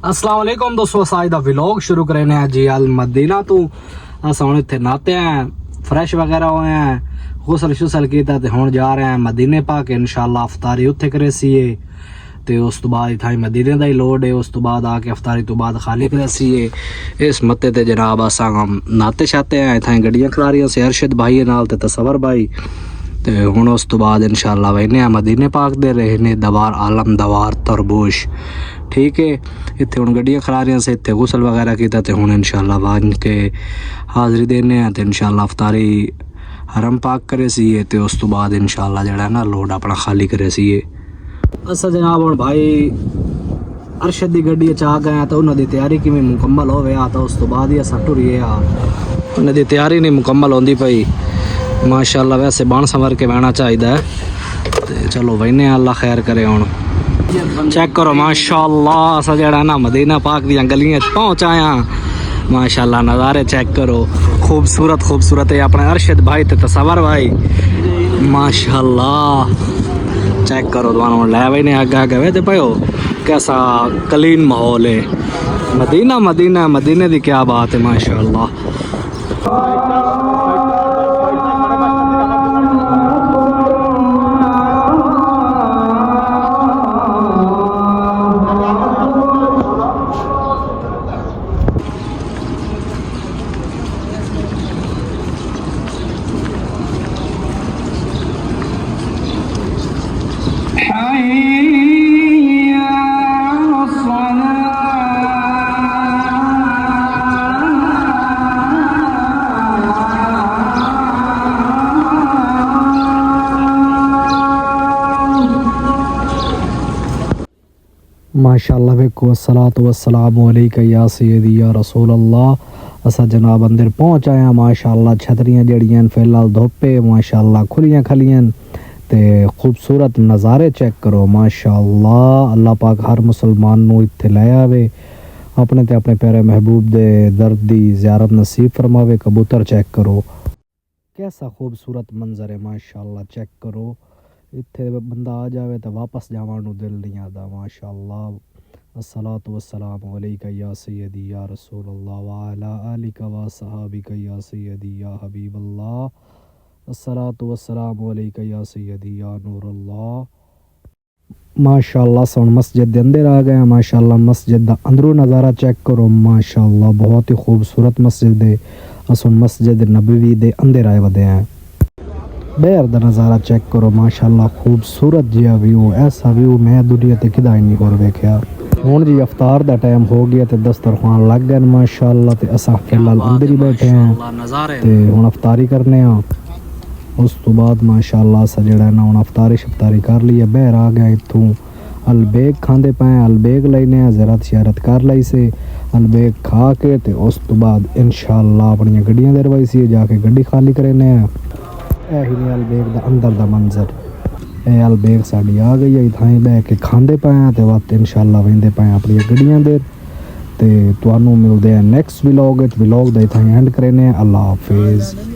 अस्सलाम वालेकुम दोस्तों, असां दा व्लॉग शुरू करने हैं जी अल मदीना तो असां हुण इत्थे नाते हैं, फ्रेश वगैरह होए हैं, गुसल शुसल कीता ते हुण जा रहे हैं मदीने पाक। इंशाल्लाह अफतारी उत्थे करे सीए ते उस तो बाद इत्थां मदीने दा ही लोड है। उस तो बाद आके अफतारी तो बाद खाली करे सीए इस मत्ते ते जनाब असां नाते शाते हैं। इत्थां गड्डियां खलारियां से अरशद भाई नाल ते तसवर भाई ते हुण उस तो बाद इंशाल्लाह वहने मदीने पाक दे रहने दवार आलम दवार तरबूश। ठीक है, इतने हुण गड्डियां खलारियां से इतने गुसल वगैरह किया तो हुण इंशाल्लाह वान के हाज़री देने हैं तो इंशाल्लाह अफतारी हरम पाक करे सीए तो उस तो बाद इंशाल्लाह जड़ा ना लोड अपना खाली करे सीए। असा जनाब हुण भाई अरशद दी गड्डी आ गए तो उन्होंने तैयारी किवें मुकम्मल होवे आ तो उस तो बाद ही असां टुरिए आ। उन्होंने दी तैयारी नहीं मुकम्मल होंदी पई माशाल्लाह, वैसे बन संवर के बहना चाहिए तो चलो वहने अल्लाह खैर करे। हुण चेक करो माशाल्लाह असा जड़ा ना मदीना पाक दी गलियां पहुंच आया माशाल्लाह, नज़ारे चेक करो खूबसूरत खूबसूरत है। अपने अरशद भाई ते तसवर भाई माशाल्लाह चेक करो दोनों लै भाई ने आगे आगे वे पाओ कैसा क्लीन माहौल है। मदीना मदीना मदीने की क्या बात है माशाल्लाह। माशाल्लाह वेखो अस्सलातु वस्सलामु अलैका या सय्यदी या रसूल अल्लाह। असा जनाब अंदर पहुंच आया माशाल्लाह। छतरियां जड़ियां फिलहाल धोपे माशाल्लाह खुलियां खलियां ते खूबसूरत नज़ारे चेक करो माशाल्लाह। अल्लाह पाक हर मुसलमान नू इत्थे ले आवे अपने ते अपने प्यारे महबूब दे दर दी ज़ियारत नसीब फरमावे। कबूतर चेक करो कैसा खूबसूरत मंजर है माशाल्लाह, चेक करो इत्थे बंदा आ जावे तो वापस जावन नू दिल नहीं आता माशाल्लाह। अस्सलातु वस्सलामु अलैका या सय्यदी या रसूल अल्लाह व अला आलिका व सहाबिका या सय्यदी या हबीब अल्लाह। अस्सलातु वस्सलामु अलैका या सय्यदी या नूर अल्लाह। माशाल्लाह सुन मस्जिद दे अंदर आ गए माशाल्लाह। मस्जिद दा अंदरू नज़ारा चेक करो माशाल्लाह, बहुत ही खूबसूरत मस्जिद है। असुन मस्जिद नबवी दे अंदर आए वदे हैं। बाहर दा नज़ारा चेक करो माशाल्लाह, खूबसूरत जिहा व्यू, ऐसा व्यू मैं दुनिया ते किदा नहीं होर वेख्या। हुण जी अफ्तार दा टाइम हो गया ते दस्तरखान लग गए माशाल्लाह ते असां फिलहाल अंदर ही बैठे हैं ते हुण अफ्तारी करने आ। उस तो बाद माशाल्लाह असा जेड़ा ना हुण अफ्तारी शफ्तारी कर ली है, बाहर आ गए इत्थों अलबेग खांदे पाए। अलबेग लैने ज़ियारत शियारत कर लई से, अलबेग खा के ते उस तो बाद इंशाल्लाह अपनी गड्डियां दरवाई सी जाके गड्डी खाली करने आ। यही नहीं अलबेग दा अंदर दा मंजर, ए अलबेग साड़ी आ गई है। इत्थां बह के खांदे पाए ते वक्त इंशाल्लाह वेंदे पाए अपनी गड्डियां दे ते तुहानू मिलदे हैं नेक्स्ट व्लॉग दा इत्थां एंड करने। अल्लाह हाफिज़।